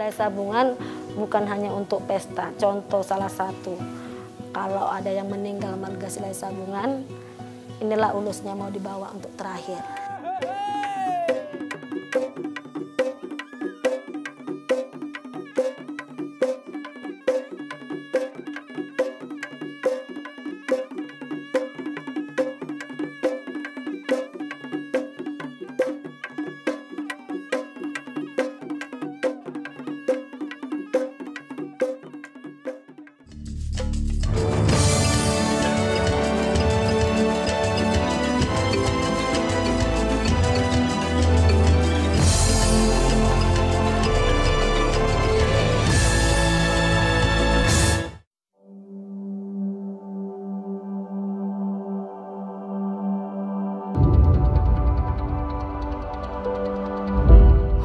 Silai Sabungan bukan hanya untuk pesta, contoh salah satu. Kalau ada yang meninggal marga Silai Sabungan, inilah ulusnya mau dibawa untuk terakhir.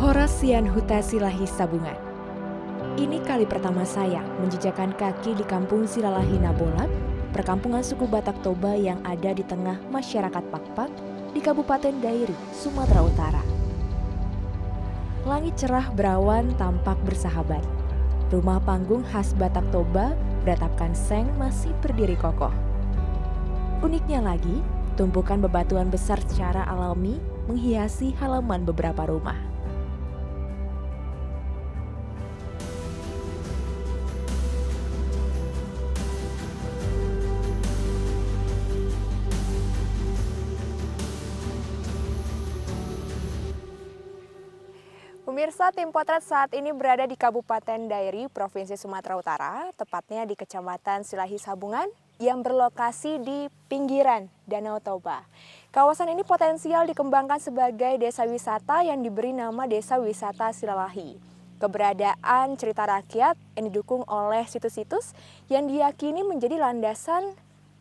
Horasian Huta Silahi Sabungan. Ini kali pertama saya menjejakkan kaki di kampung Silalahi Nabolak, perkampungan suku Batak Toba yang ada di tengah masyarakat Pakpak di Kabupaten Dairi, Sumatera Utara. Langit cerah berawan tampak bersahabat. Rumah panggung khas Batak Toba beratapkan seng masih berdiri kokoh. Uniknya lagi, tumpukan bebatuan besar secara alami menghiasi halaman beberapa rumah. Pemirsa, tim potret saat ini berada di Kabupaten Dairi, Provinsi Sumatera Utara, tepatnya di Kecamatan Silahi Sabungan yang berlokasi di pinggiran Danau Toba. Kawasan ini potensial dikembangkan sebagai desa wisata yang diberi nama Desa Wisata Silalahi. Keberadaan cerita rakyat yang didukung oleh situs-situs yang diyakini menjadi landasan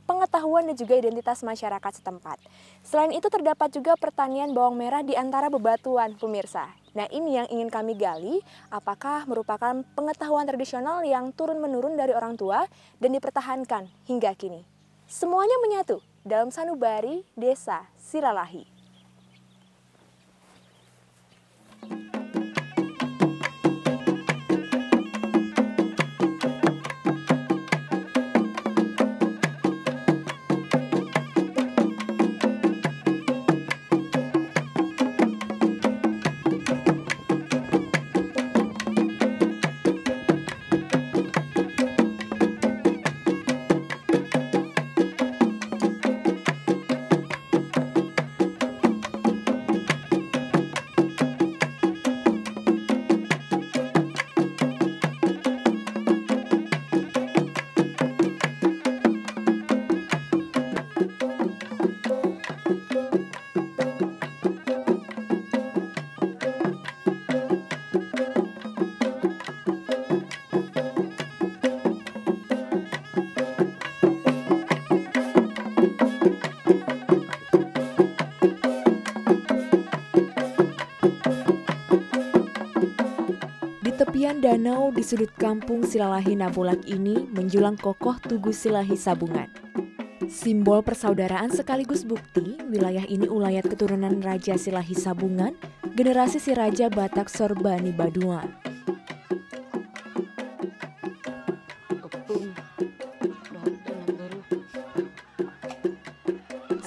pengetahuan dan juga identitas masyarakat setempat. Selain itu terdapat juga pertanian bawang merah di antara bebatuan, pemirsa. Nah, ini yang ingin kami gali, apakah merupakan pengetahuan tradisional yang turun-menurun dari orang tua dan dipertahankan hingga kini. Semuanya menyatu dalam sanubari Desa Silalahi. Tepian danau di sudut kampung Silalahi Nabolak ini menjulang kokoh Tugu Silahi Sabungan. Simbol persaudaraan sekaligus bukti wilayah ini ulayat keturunan Raja Silahi Sabungan, generasi si Raja Batak Sorbani Baduan.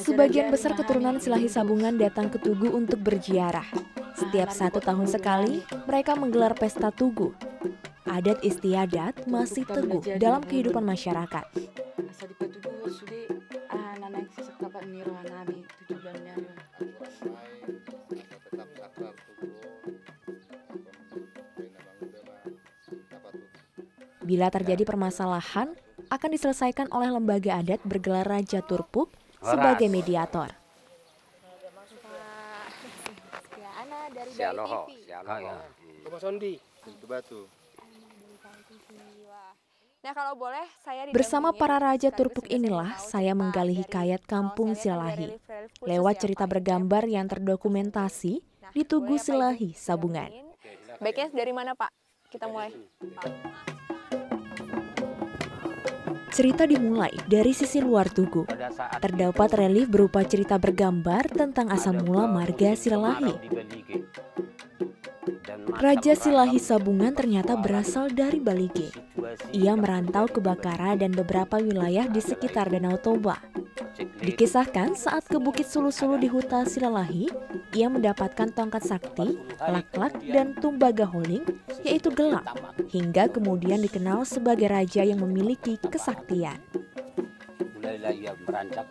Sebagian besar keturunan Silahi Sabungan datang ke Tugu untuk berziarah. Setiap 1 tahun sekali, mereka menggelar pesta Tugu. Adat istiadat masih teguh dalam kehidupan masyarakat. Bila terjadi permasalahan, akan diselesaikan oleh lembaga adat bergelar Raja Turpuk sebagai mediator. Nah, kalau boleh, saya bersama para Raja Turpuk inilah saya menggali hikayat kampung Silalahi lewat cerita bergambar yang terdokumentasi di Tugu Silahi Sabungan. Baiknya dari mana, Pak? Kita mulai. Cerita dimulai dari sisi luar Tugu. Terdapat relief berupa cerita bergambar tentang asal mula marga Silalahi. Raja Silahi Sabungan ternyata berasal dari Balige. Ia merantau ke Bakara dan beberapa wilayah di sekitar Danau Toba. Dikisahkan saat ke Bukit Sulu-Sulu di Huta Silalahi, ia mendapatkan tongkat sakti, lak-lak, dan tumbaga holing, yaitu gelang, hingga kemudian dikenal sebagai raja yang memiliki kesaktian. Mulailah ia beranjak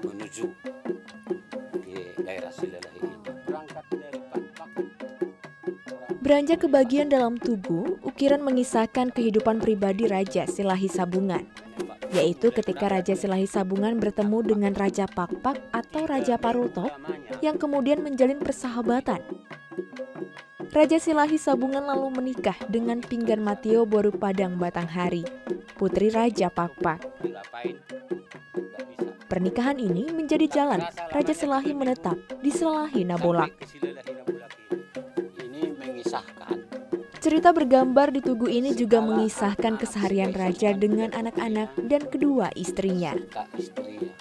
menuju di daerah Silalahi ini. Berangkat dari Pakpak. Beranjak ke bagian dalam tugu, ukiran mengisahkan kehidupan pribadi Raja Silahi Sabungan, yaitu ketika Raja Silahi Sabungan bertemu dengan Raja Pakpak atau Raja Parutop yang kemudian menjalin persahabatan. Raja Silahi Sabungan lalu menikah dengan Pinggan Matio Boru Padang Batanghari, putri Raja Pakpak. Pernikahan ini menjadi jalan Raja Silahi menetap di Silalahi Nabolak. Ini mengisahkan. Cerita bergambar di tugu ini juga mengisahkan keseharian raja dengan anak-anak dan kedua istrinya. Istrinya.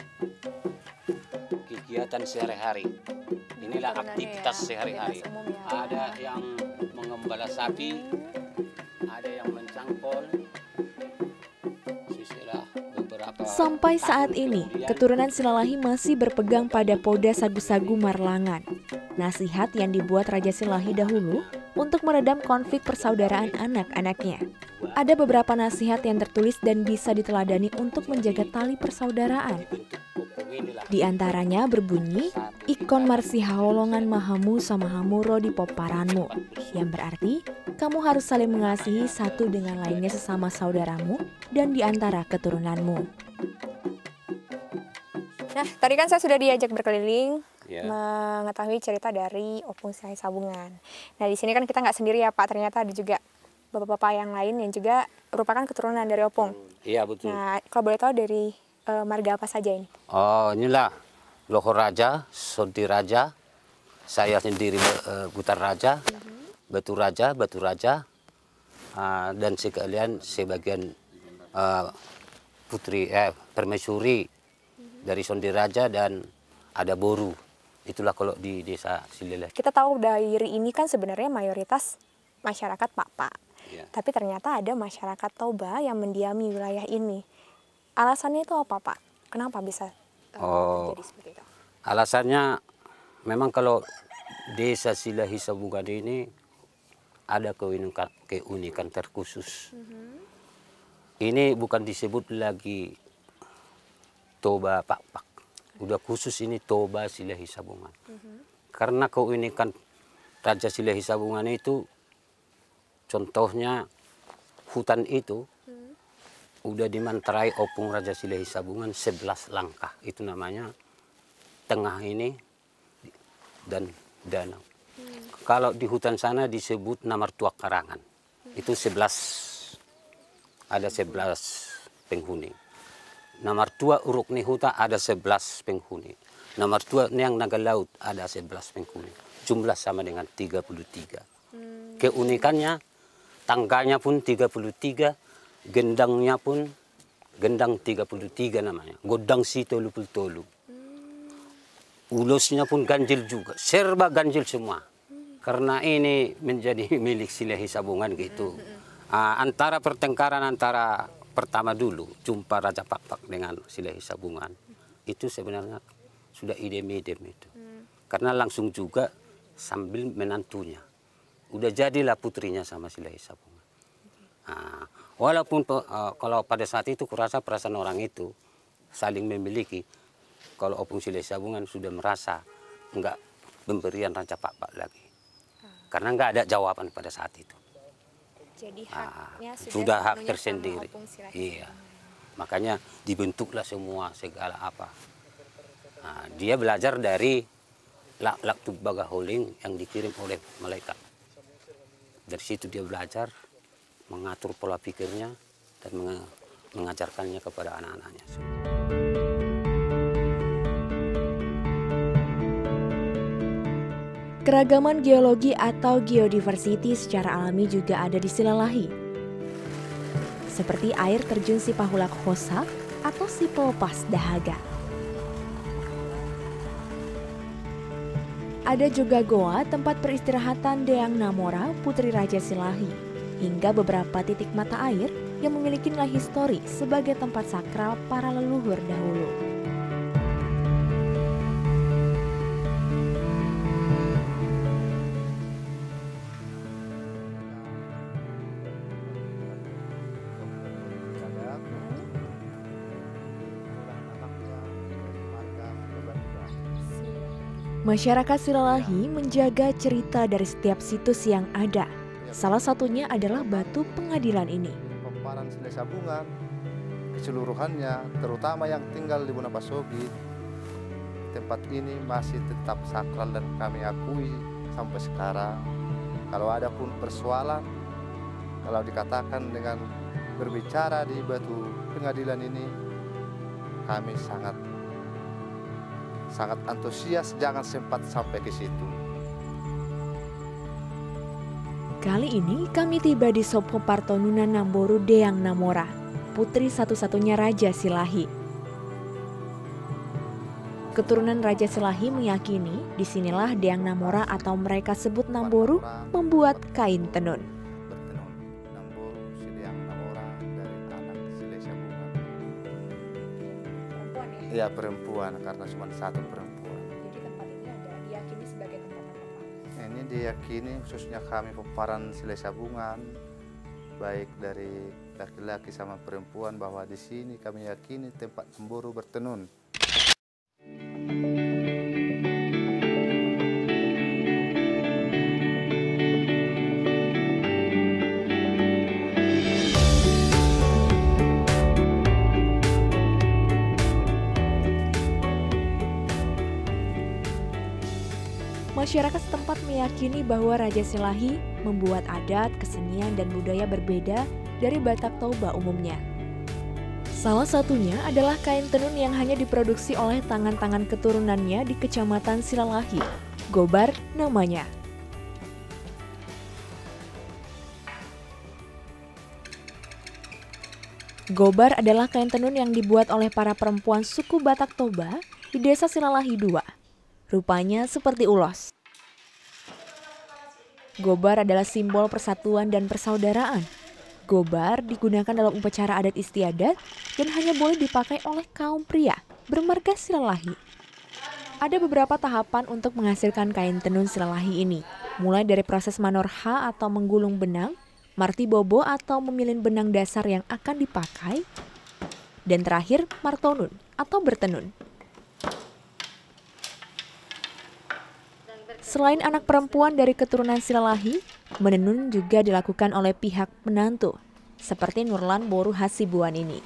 Kegiatan sehari-hari. Inilah aktivitas sehari-hari. Ada yang mengembala sapi, ada yang mencangkol. Sisilah beberapa. Sampai saat ini, keturunan Silalahi masih berpegang pada Poda Sagu-Sagu Marlangan. Nasihat yang dibuat Raja Silahi dahulu untuk meredam konflik persaudaraan anak-anaknya. Ada beberapa nasihat yang tertulis dan bisa diteladani untuk menjaga tali persaudaraan. Di antaranya berbunyi, Ikon marsi haolongan mahamu sama hamuro di poparanmu, yang berarti kamu harus saling mengasihi satu dengan lainnya sesama saudaramu dan di antara keturunanmu. Nah, tadi kan saya sudah diajak berkeliling mengetahui cerita dari Opung Silahi Sabungan. Nah, di sini kan kita nggak sendiri ya Pak, ternyata ada juga bapak-bapak yang lain yang juga merupakan keturunan dari Opung. Iya, betul. Nah, kalau boleh tahu dari marga apa saja ini? Oh, inilah Lohor Raja, Sonti Raja, saya sendiri Butar Raja, Batu Raja, dan sekalian sebagian permaisuri dari Sonti Raja dan ada Boru. Itulah kalau di desa Silalahi. Kita tahu dairi ini kan sebenarnya mayoritas masyarakat Pakpak. Ya. Tapi ternyata ada masyarakat Toba yang mendiami wilayah ini. Alasannya itu apa Pak? Kenapa bisa terjadi seperti itu? Alasannya memang kalau desa Silahi Sabungan ini ada keunikan terkhusus. Ini bukan disebut lagi Toba Pakpak. Udah khusus ini Toba Silahi Sabungan. Karena keunikan Raja Silahi Sabungan itu, contohnya hutan itu udah dimanterai Opung Raja Silahi Sabungan 11 langkah. Itu namanya tengah ini dan danau. Kalau di hutan sana disebut Namartua Karangan. Itu 11, ada 11 penghuni. Namartua Uruk Nihuta ada 11 penghuni. Namartua Niang Naga Laut ada 11 penghuni. Jumlah sama dengan 33. Keunikannya, tangganya pun 33, gendangnya pun gendang 33 namanya. Godang si tolu. Ulusnya pun ganjil juga, serba ganjil semua. Karena ini menjadi milik Silahi Sabungan gitu. Antara pertengkaran antara pertama dulu jumpa Raja Pakpak dengan Silahi Sabungan itu sebenarnya sudah idem-idem itu. Karena langsung juga sambil menantunya. Udah jadilah putrinya sama Silahi Sabungan. Walaupun kalau pada saat itu kurasa perasaan orang itu saling memiliki. Kalau Opung Silahi Sabungan sudah merasa enggak pemberian Raja Pakpak lagi. Karena enggak ada jawaban pada saat itu. Jadi haknya sudah hak tersendiri. Iya. Iya. Makanya dibentuklah semua segala apa. Dia belajar dari lak-lak tumbaga holing yang dikirim oleh malaikat. Dari situ dia belajar mengatur pola pikirnya dan mengajarkannya kepada anak-anaknya. Keragaman geologi atau geodiversity secara alami juga ada di Silalahi. Seperti air terjun Sipahulak Hosak atau Sipelpas Dahaga. Ada juga goa tempat peristirahatan Deang Namora, Putri Raja Silahi, hingga beberapa titik mata air yang memiliki nilai histori sebagai tempat sakral para leluhur dahulu. Masyarakat Silalahi menjaga cerita dari setiap situs yang ada. Salah satunya adalah batu pengadilan ini. Pemparan Silai Sabungan keseluruhannya, terutama yang tinggal di Bunapasogi, tempat ini masih tetap sakral dan kami akui sampai sekarang. Kalau ada pun persoalan, kalau dikatakan dengan berbicara di batu pengadilan ini, kami sangat antusias, jangan sempat sampai ke situ. Kali ini kami tiba di Sopo Partonuna Namboru Deang Namora, putri satu-satunya Raja Silahi. Keturunan Raja Silahi meyakini disinilah Deang Namora atau mereka sebut Namboru membuat kain tenun. Bertenun Namboru si Deang Namora dari anak Silai Sabungan. Perempuan ya? Iya, perempuan, karena cuma satu perempuan. Jadi tempat ini ada diyakini sebagai tempat apa? Ini diyakini khususnya kami pemparan Silai Sabungan, baik dari laki-laki sama perempuan, bahwa di sini kami yakini tempat Namboru bertenun. Masyarakat setempat meyakini bahwa Raja Silahi membuat adat, kesenian, dan budaya berbeda dari Batak Toba umumnya. Salah satunya adalah kain tenun yang hanya diproduksi oleh tangan-tangan keturunannya di Kecamatan Silalahi, Gobar namanya. Gobar adalah kain tenun yang dibuat oleh para perempuan suku Batak Toba di Desa Silalahi II. Rupanya seperti ulos. Gobar adalah simbol persatuan dan persaudaraan. Gobar digunakan dalam upacara adat istiadat dan hanya boleh dipakai oleh kaum pria bermarga Silalahi. Ada beberapa tahapan untuk menghasilkan kain tenun Silalahi ini, mulai dari proses manorha atau menggulung benang, marti bobo atau memilin benang dasar yang akan dipakai, dan terakhir martonun atau bertenun. Selain anak perempuan dari keturunan Silalahi, menenun juga dilakukan oleh pihak menantu, seperti Nurlan Boru Hasibuan ini.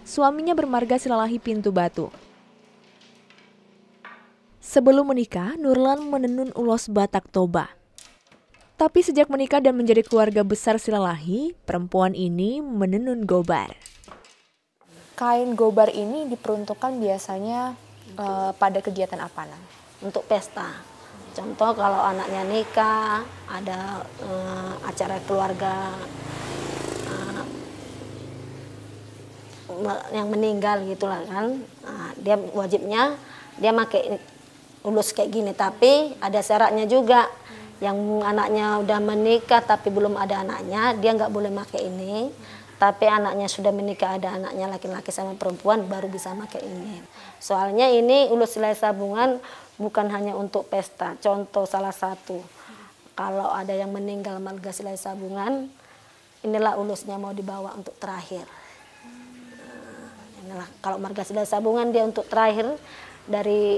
Suaminya bermarga Silalahi Pintu Batu. Sebelum menikah, Nurlan menenun ulos Batak Toba. Tapi sejak menikah dan menjadi keluarga besar Silalahi, perempuan ini menenun gobar. Kain gobar ini diperuntukkan biasanya pada kegiatan apa, Nang? Untuk pesta. Contoh kalau anaknya nikah, ada acara keluarga yang meninggal gitulah kan. Nah, dia wajibnya dia pakai ulus kayak gini, tapi ada syaratnya juga. Yang anaknya udah menikah tapi belum ada anaknya, dia nggak boleh pakai ini. Tapi anaknya sudah menikah, ada anaknya laki-laki sama perempuan, baru bisa pakai ini. Soalnya ini ulus Silai Sabungan bukan hanya untuk pesta. Contoh salah satu, kalau ada yang meninggal marga Silai Sabungan, inilah ulusnya mau dibawa untuk terakhir. Inilah kalau marga Silai Sabungan dia untuk terakhir dari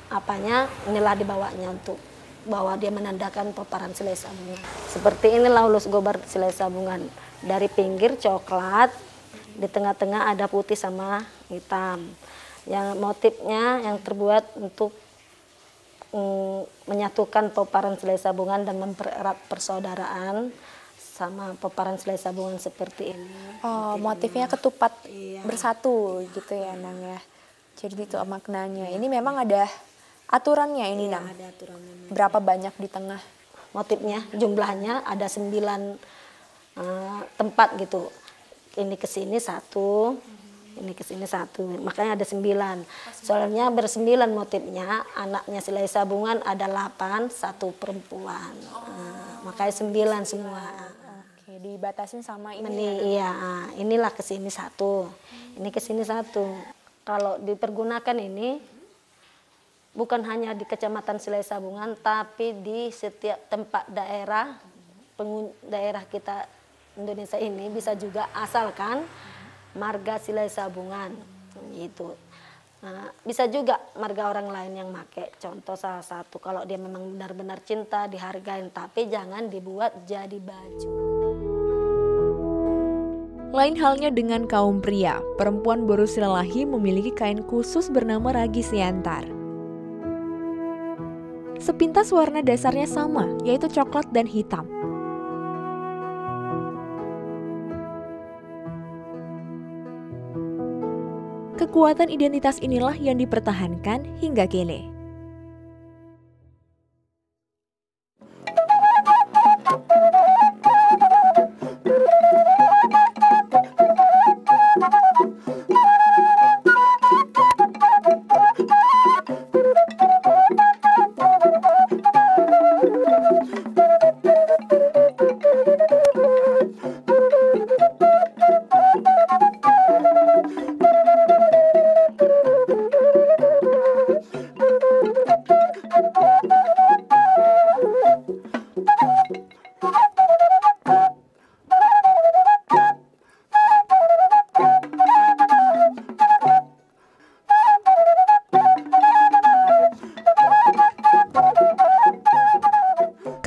apanya, inilah dibawanya untuk bahwa dia menandakan peparan Silai Sabungan. Seperti inilah ulus gobar Silai Sabungan. Dari pinggir coklat, di tengah-tengah ada putih sama hitam. Yang motifnya yang terbuat untuk menyatukan peparan Silai Sabungan dan mempererat persaudaraan sama peparan Silai Sabungan seperti ini. Oh, motifnya ketupat bersatu gitu ya, Nang ya. Jadi itu maknanya. Ini memang ada aturannya ini, Nang. Ada aturannya. Berapa banyak di tengah? Motifnya, jumlahnya ada 9 tempat gitu. Ini ke sini 1, ini ke sini 1. Makanya ada 9. Soalnya bersembilan motifnya, anaknya Silahi Sabungan ada 8, 1 perempuan. Makanya 9 semua. Oke, dibatasin sama ini. Iya, inilah ke sini 1. Ini ke sini 1. Kalau dipergunakan ini bukan hanya di Kecamatan Silahi Sabungan, tapi di setiap tempat daerah kita Indonesia ini bisa juga, asalkan marga Silahi Sabungan gitu. Nah, bisa juga marga orang lain yang make. Contoh salah satu, kalau dia memang benar-benar cinta, dihargain, tapi jangan dibuat jadi baju. Lain halnya dengan kaum pria, perempuan Boru Silalahi memiliki kain khusus bernama ragi siantar. Sepintas warna dasarnya sama, yaitu coklat dan hitam. Kekuatan identitas inilah yang dipertahankan hingga kini.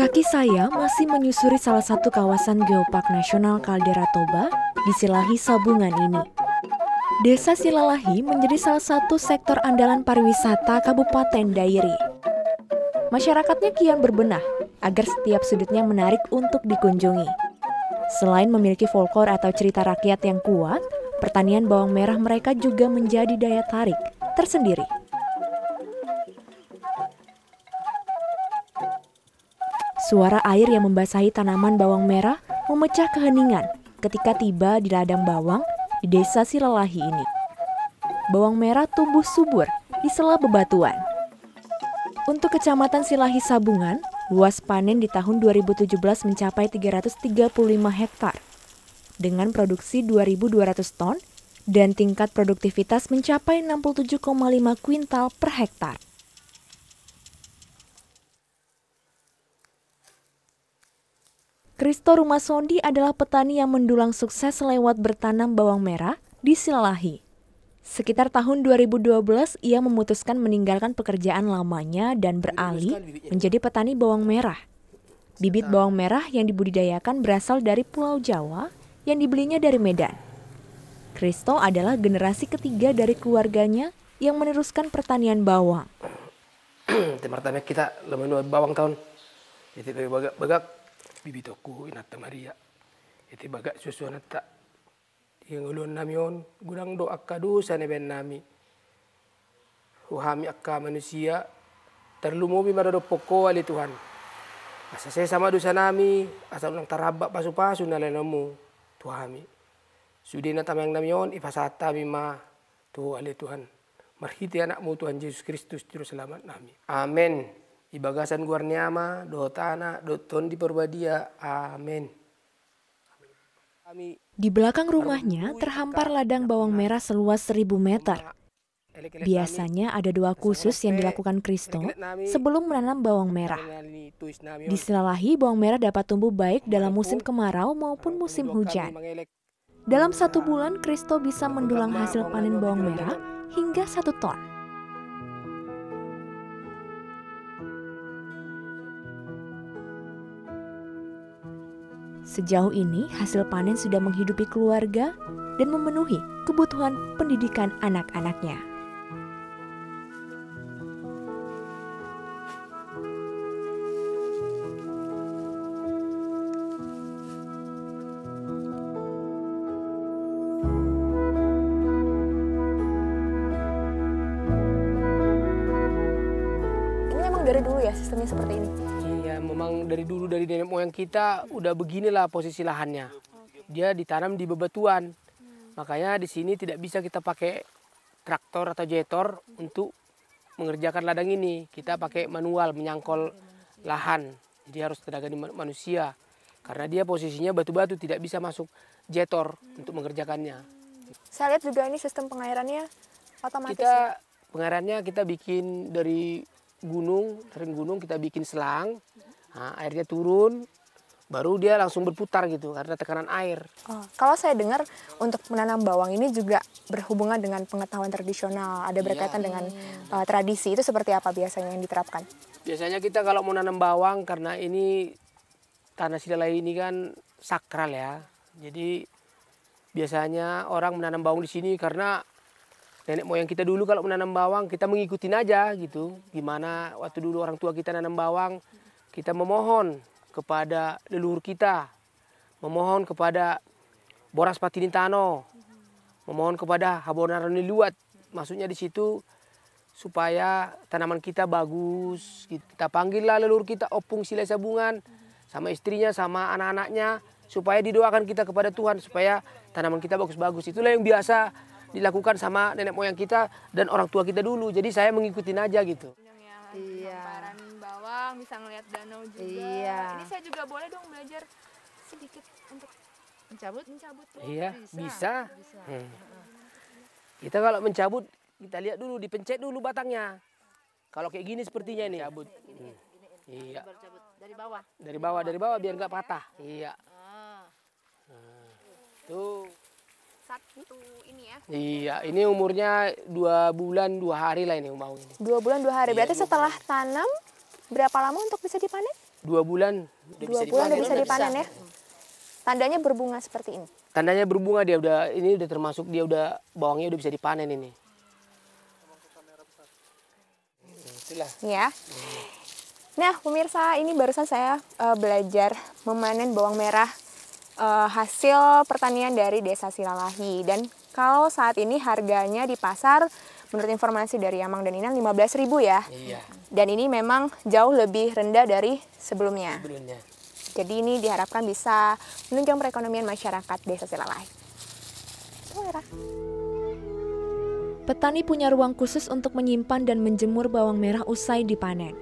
Kaki saya masih menyusuri salah satu kawasan Geopark Nasional Kaldera Toba di Silahi Sabungan ini. Desa Silalahi menjadi salah satu sektor andalan pariwisata Kabupaten Dairi. Masyarakatnya kian berbenah agar setiap sudutnya menarik untuk dikunjungi. Selain memiliki folklore atau cerita rakyat yang kuat, pertanian bawang merah mereka juga menjadi daya tarik tersendiri. Suara air yang membasahi tanaman bawang merah memecah keheningan ketika tiba di ladang bawang di desa Silalahi ini. Bawang merah tumbuh subur di sela bebatuan. Untuk Kecamatan Silahi Sabungan, luas panen di tahun 2017 mencapai 335 hektar dengan produksi 2.200 ton dan tingkat produktivitas mencapai 67,5 kuintal per hektar. Kristo Rumasondi adalah petani yang mendulang sukses lewat bertanam bawang merah di Silalahi. Sekitar tahun 2012, ia memutuskan meninggalkan pekerjaan lamanya dan beralih menjadi petani bawang merah. Bibit bawang merah yang dibudidayakan berasal dari Pulau Jawa yang dibelinya dari Medan. Kristo adalah generasi ketiga dari keluarganya yang meneruskan pertanian bawang. Pertama kita lemenu bawang tahun. Itu bagak bibitoku inata Maria. Itu bagak susu nata. Yang ulun namion gudang do akadu sana ben nami. Uhami akka manusia terlumubi marado poko ali Tuhan. Asa saya sama dosa nami asal ulang tarabak pasu-pasu nalanamu Tuhami. Sudi na tamayang namion ipasata mima tu ali Tuhan. Marhiti anakmu Tuhan Yesus Kristus juru selamat nami. Amin. Ibagasan guarniama, do tanah, do tondi perbadia. Amin. Di belakang rumahnya terhampar ladang bawang merah seluas 1.000 meter. Biasanya ada doa khusus yang dilakukan Kristo sebelum menanam bawang merah. Di Silalahi, bawang merah dapat tumbuh baik dalam musim kemarau maupun musim hujan. Dalam 1 bulan, Kristo bisa mendulang hasil panen bawang merah hingga 1 ton. Sejauh ini, hasil panen sudah menghidupi keluarga dan memenuhi kebutuhan pendidikan anak-anaknya. Ini memang dari dulu ya sistemnya seperti ini? Memang dari dulu dari nenek moyang kita udah beginilah posisi lahannya. Dia ditanam di bebatuan. Makanya di sini tidak bisa kita pakai traktor atau jetor untuk mengerjakan ladang ini. Kita pakai manual menyangkol lahan. Jadi harus tenaga manusia. Karena dia posisinya batu-batu, tidak bisa masuk jetor untuk mengerjakannya. Saya lihat juga ini sistem pengairannya otomatis. Pengairannya kita bikin dari gunung, sering gunung kita bikin selang. Nah, airnya turun, baru dia langsung berputar gitu karena tekanan air. Oh, kalau saya dengar untuk menanam bawang ini juga berhubungan dengan pengetahuan tradisional, ada berkaitan dengan tradisi. Itu seperti apa biasanya yang diterapkan? Biasanya kita kalau mau nanam bawang, karena ini tanah Silalahi ini kan sakral ya. Jadi biasanya orang menanam bawang di sini karena nenek moyang kita dulu kalau menanam bawang kita ngikutin aja gitu. Gimana waktu dulu orang tua kita nanam bawang, kita memohon kepada leluhur kita, memohon kepada Boras Patinintano, memohon kepada Habonaran Liluat. Maksudnya di situ supaya tanaman kita bagus. Kita panggillah leluhur kita Opung Silai Sabungan sama istrinya sama anak-anaknya supaya didoakan kita kepada Tuhan supaya tanaman kita bagus-bagus. Itulah yang biasa dilakukan sama nenek moyang kita dan orang tua kita dulu. Jadi saya mengikutin aja gitu. Hamparan bawang, bisa ngelihat danau juga. Iya. Ini saya juga boleh dong belajar sedikit untuk Mencabut? Iya, bisa. Kita kalau mencabut, kita lihat dulu, dipencet dulu batangnya. Kalau kayak gini sepertinya ini. Cabut. Iya. Dari bawah? Dari bawah biar nggak patah. Iya. Tuh. satu ini ya. Iya, ini umurnya 2 bulan 2 hari lah ini mau ini. 2 bulan 2 hari. Berarti setelah tanam berapa lama untuk bisa dipanen? 2 bulan. 2 bulan udah bisa dipanen ya. Tandanya berbunga seperti ini. Tandanya berbunga dia udah, ini udah termasuk dia udah bawangnya udah bisa dipanen ini. Itulah. Ya. Nah, pemirsa, ini barusan saya belajar memanen bawang merah hasil pertanian dari Desa Silalahi. Dan kalau saat ini harganya di pasar, menurut informasi dari Amang dan Inan, 15.000 ya. Iya. Dan ini memang jauh lebih rendah dari sebelumnya. Sebelumnya. Jadi ini diharapkan bisa menunjang perekonomian masyarakat Desa Silalahi. Petani punya ruang khusus untuk menyimpan dan menjemur bawang merah usai dipanen.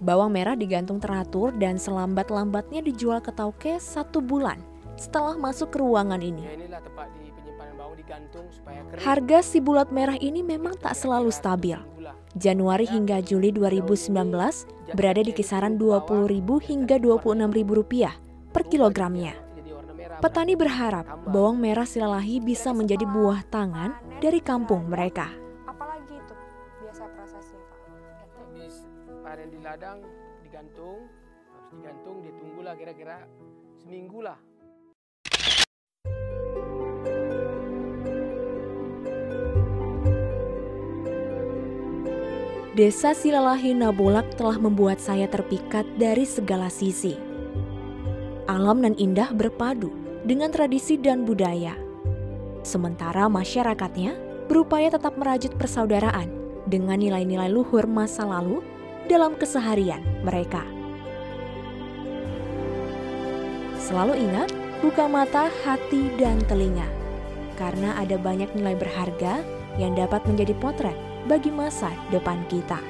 Bawang merah digantung teratur dan selambat-lambatnya dijual ke tauke 1 bulan setelah masuk ke ruangan ini. Ya, inilah tempat di penyimpanan bawang digantung supaya kering. Harga si bulat merah ini memang tak selalu stabil. Januari hingga Juli 2019 berada di kisaran Rp20.000 hingga Rp26.000 per kilogramnya. Petani berharap bawang merah Silalahi bisa menjadi buah tangan dari kampung mereka. Apalagi itu biasa prosesnya, Pak? Habis panen di ladang digantung, habis digantung ditunggulah kira-kira seminggu lah. Desa Silalahi Nabolak telah membuat saya terpikat dari segala sisi. Alam nan indah berpadu dengan tradisi dan budaya. Sementara masyarakatnya berupaya tetap merajut persaudaraan dengan nilai-nilai luhur masa lalu dalam keseharian mereka. Selalu ingat, buka mata, hati, dan telinga. Karena ada banyak nilai berharga yang dapat menjadi potret bagi masa depan kita.